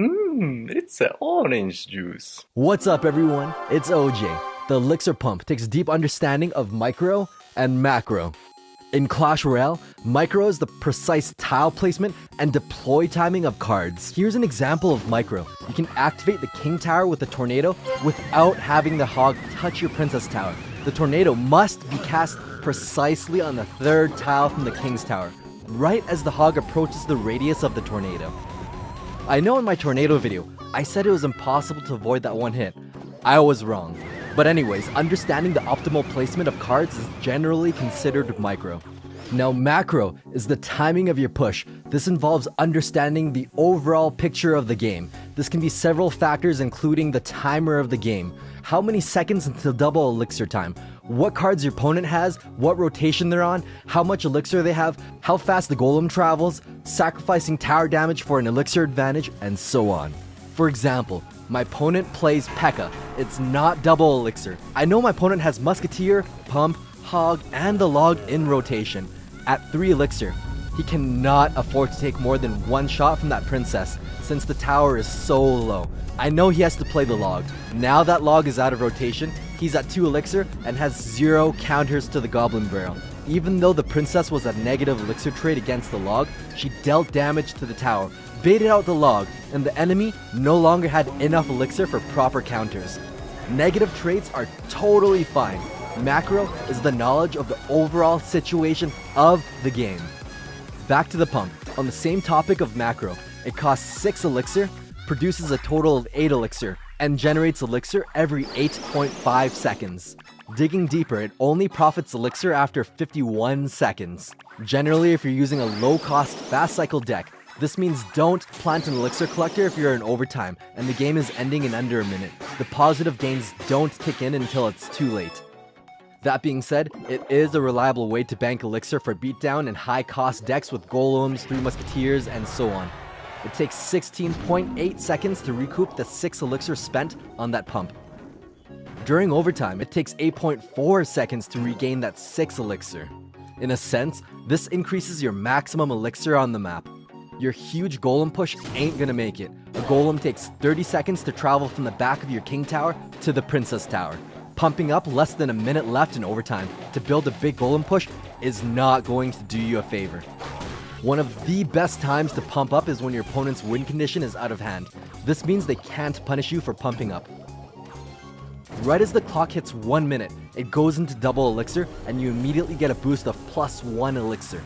It's an orange juice. What's up, everyone? It's OJ. The Elixir Pump takes deep understanding of micro and macro. In Clash Royale, micro is the precise tile placement and deploy timing of cards. Here's an example of micro. You can activate the King Tower with a tornado without having the Hog touch your Princess Tower. The tornado must be cast precisely on the third tile from the King's Tower, right as the Hog approaches the radius of the tornado. I know in my tornado video, I said it was impossible to avoid that one hit. I was wrong. But anyways, understanding the optimal placement of cards is generally considered micro. Now macro is the timing of your push. This involves understanding the overall picture of the game. This can be several factors including the timer of the game. How many seconds until double elixir time? What cards your opponent has, what rotation they're on, how much elixir they have, how fast the golem travels, sacrificing tower damage for an elixir advantage, and so on. For example, my opponent plays P.E.K.K.A. It's not double elixir. I know my opponent has Musketeer, Pump, Hog, and the Log in rotation. At 3 elixir, he cannot afford to take more than one shot from that princess since the tower is so low. I know he has to play the Log. Now that Log is out of rotation, he's at 2 elixir and has 0 counters to the Goblin Barrel. Even though the princess was a negative elixir trade against the Log, she dealt damage to the tower, baited out the Log, and the enemy no longer had enough elixir for proper counters. Negative trades are totally fine. Macro is the knowledge of the overall situation of the game. Back to the pump. On the same topic of macro, it costs 6 elixir, produces a total of 8 elixir, and generates elixir every 8.5 seconds. Digging deeper, it only profits elixir after 51 seconds. Generally, if you're using a low-cost, fast-cycle deck, this means don't plant an elixir collector if you're in overtime and the game is ending in under a minute. The positive gains don't kick in until it's too late. That being said, it is a reliable way to bank elixir for beatdown and high-cost decks with golems, 3 musketeers, and so on. It takes 16.8 seconds to recoup the 6 elixir spent on that pump. During overtime, it takes 8.4 seconds to regain that 6 elixir. In a sense, this increases your maximum elixir on the map. Your huge golem push ain't gonna make it. A golem takes 30 seconds to travel from the back of your King Tower to the Princess Tower. Pumping up less than a minute left in overtime to build a big golem push is not going to do you a favor. One of the best times to pump up is when your opponent's win condition is out of hand. This means they can't punish you for pumping up. Right as the clock hits 1 minute, it goes into double elixir and you immediately get a boost of +1 elixir.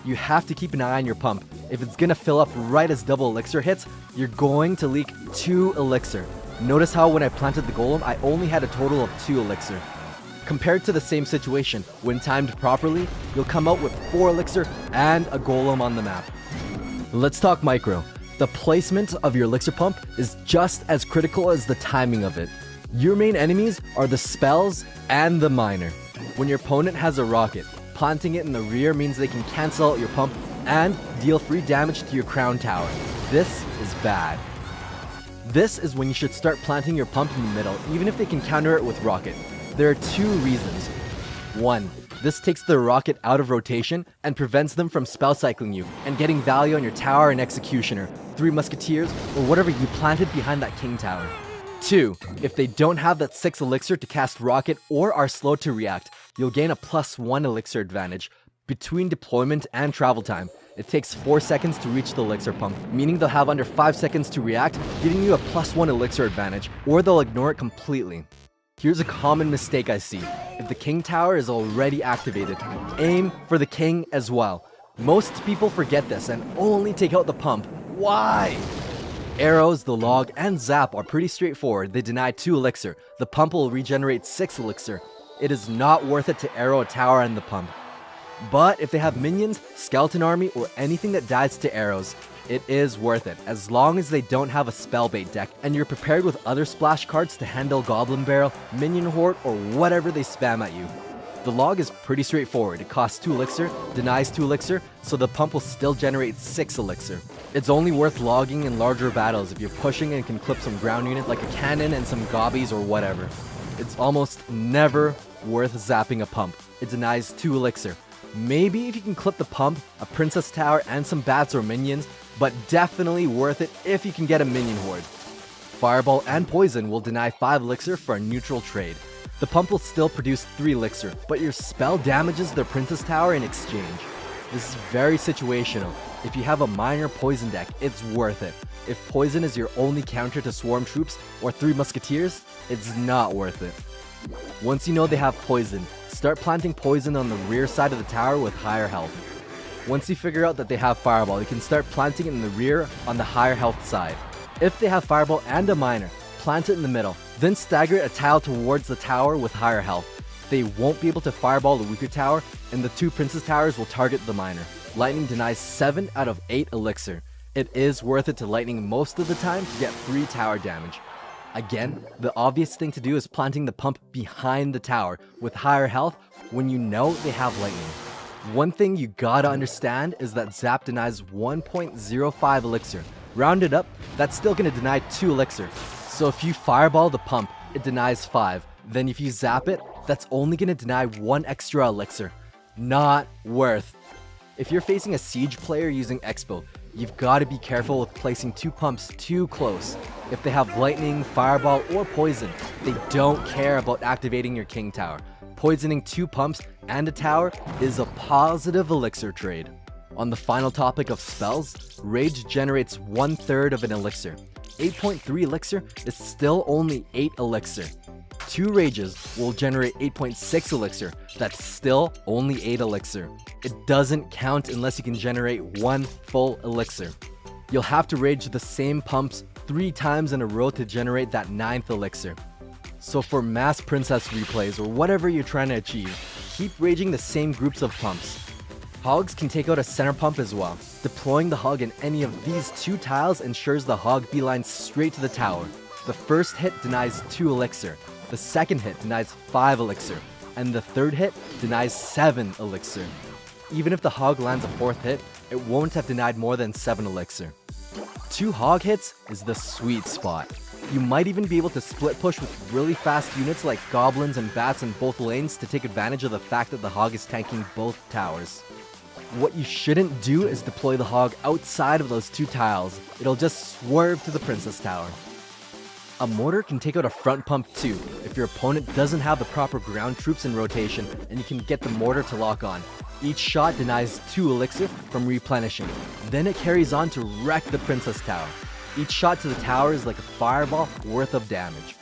You have to keep an eye on your pump. If it's gonna fill up right as double elixir hits, you're going to leak 2 elixir. Notice how when I planted the golem, I only had a total of 2 elixir. Compared to the same situation, when timed properly, you'll come out with 4 elixir and a golem on the map. Let's talk micro. The placement of your elixir pump is just as critical as the timing of it. Your main enemies are the spells and the miner. When your opponent has a rocket, planting it in the rear means they can cancel out your pump and deal free damage to your crown tower. This is bad. This is when you should start planting your pump in the middle, even if they can counter it with rocket. There are 2 reasons. 1. This takes the rocket out of rotation and prevents them from spell cycling you and getting value on your tower and executioner, 3 musketeers, or whatever you planted behind that king tower. 2. If they don't have that 6 elixir to cast rocket or are slow to react, you'll gain a +1 elixir advantage. Between deployment and travel time, it takes 4 seconds to reach the elixir pump, meaning they'll have under 5 seconds to react, giving you a +1 elixir advantage, or they'll ignore it completely. Here's a common mistake I see. If the king tower is already activated, aim for the king as well. Most people forget this and only take out the pump. Why? Arrows, the log, and zap are pretty straightforward. They deny 2 elixir. The pump will regenerate 6 elixir. It is not worth it to arrow a tower and the pump. But if they have minions, skeleton army, or anything that dies to arrows, it is worth it, as long as they don't have a spell bait deck and you're prepared with other splash cards to handle Goblin Barrel, Minion Horde, or whatever they spam at you. The log is pretty straightforward. It costs 2 elixir, denies 2 elixir, so the pump will still generate 6 elixir. It's only worth logging in larger battles if you're pushing and can clip some ground unit like a cannon and some gobbies or whatever. It's almost never worth zapping a pump. It denies 2 elixir. Maybe if you can clip the pump, a princess tower, and some bats or minions, but definitely worth it if you can get a minion horde. Fireball and Poison will deny 5 elixir for a neutral trade. The pump will still produce 3 elixir, but your spell damages their Princess Tower in exchange. This is very situational. If you have a minor Poison deck, it's worth it. If Poison is your only counter to Swarm Troops or 3 Musketeers, it's not worth it. Once you know they have Poison, start planting Poison on the rear side of the tower with higher health. Once you figure out that they have Fireball, you can start planting it in the rear on the higher health side. If they have Fireball and a Miner, plant it in the middle, then stagger a tile towards the tower with higher health. They won't be able to Fireball the weaker tower, and the 2 Princess Towers will target the Miner. Lightning denies 7 out of 8 elixir. It is worth it to Lightning most of the time to get 3 tower damage. Again, the obvious thing to do is planting the pump behind the tower with higher health when you know they have Lightning. One thing you gotta understand is that Zap denies 1.05 elixir. Rounded up, that's still gonna deny 2 elixir. So if you Fireball the pump, it denies 5. Then if you Zap it, that's only gonna deny 1 extra elixir. Not worth. If you're facing a Siege player using Expo, you've got to be careful with placing 2 pumps too close. If they have Lightning, Fireball, or Poison, they don't care about activating your King Tower. Poisoning 2 pumps and a tower is a positive elixir trade. On the final topic of spells, Rage generates 1/3 of an elixir. 8.3 elixir is still only 8 elixir. 2 Rages will generate 8.6 elixir, that's still only 8 elixir. It doesn't count unless you can generate 1 full elixir. You'll have to Rage the same pumps 3 times in a row to generate that 9th elixir. So for mass princess replays or whatever you're trying to achieve, keep Raging the same groups of pumps. Hogs can take out a center pump as well. Deploying the Hog in any of these 2 tiles ensures the Hog beelines straight to the tower. The first hit denies 2 elixir, the second hit denies 5 elixir, and the third hit denies 7 elixir. Even if the Hog lands a 4th hit, it won't have denied more than 7 elixir. 2 Hog hits is the sweet spot. You might even be able to split push with really fast units like Goblins and Bats in both lanes to take advantage of the fact that the Hog is tanking both towers. What you shouldn't do is deploy the Hog outside of those 2 tiles. It'll just swerve to the Princess Tower. A mortar can take out a front pump too, if your opponent doesn't have the proper ground troops in rotation and you can get the mortar to lock on. Each shot denies 2 elixir from replenishing. Then it carries on to wreck the Princess Tower. Each shot to the tower is like a fireball worth of damage.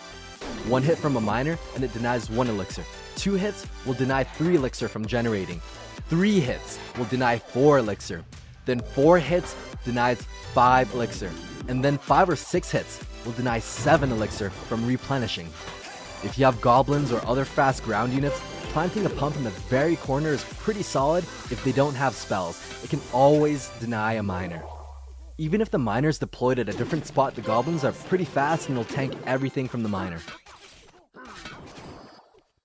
1 hit from a miner and it denies 1 elixir. 2 hits will deny 3 elixir from generating. 3 hits will deny 4 elixir. Then 4 hits denies 5 elixir. And then 5 or 6 hits will deny 7 elixir from replenishing. If you have goblins or other fast ground units, planting a pump in the very corner is pretty solid if they don't have spells. It can always deny a miner. Even if the miner is deployed at a different spot, the goblins are pretty fast and will tank everything from the miner.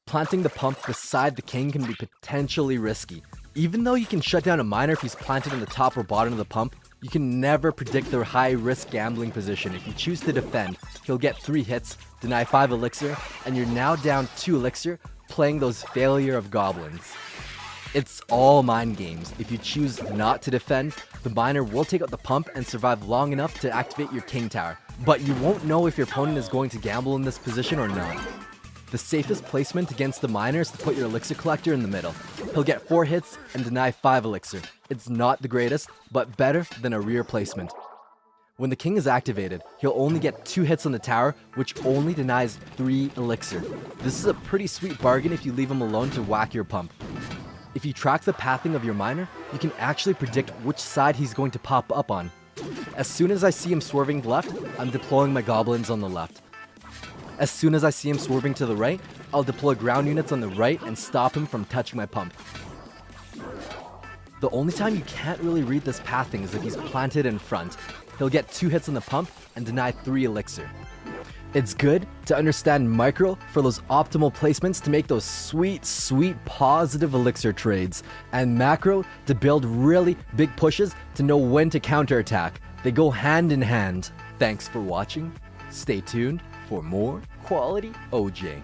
Planting the pump beside the king can be potentially risky. Even though you can shut down a miner if he's planted in the top or bottom of the pump, you can never predict their high-risk gambling position. If you choose to defend, he'll get 3 hits, deny 5 elixir, and you're now down 2 elixir, playing those failure of goblins. It's all mind games. If you choose not to defend, the miner will take out the pump and survive long enough to activate your king tower. But you won't know if your opponent is going to gamble in this position or not. The safest placement against the miner is to put your elixir collector in the middle. He'll get 4 hits and deny 5 elixir. It's not the greatest, but better than a rear placement. When the king is activated, he'll only get 2 hits on the tower, which only denies 3 elixir. This is a pretty sweet bargain if you leave him alone to whack your pump. If you track the pathing of your miner, you can actually predict which side he's going to pop up on. As soon as I see him swerving left, I'm deploying my goblins on the left. As soon as I see him swerving to the right, I'll deploy ground units on the right and stop him from touching my pump. The only time you can't really read this pathing is if he's planted in front. He'll get 2 hits on the pump and deny 3 elixir. It's good to understand micro for those optimal placements to make those sweet, sweet positive elixir trades, and macro to build really big pushes to know when to counterattack. They go hand in hand. Thanks for watching. Stay tuned for more quality OJ.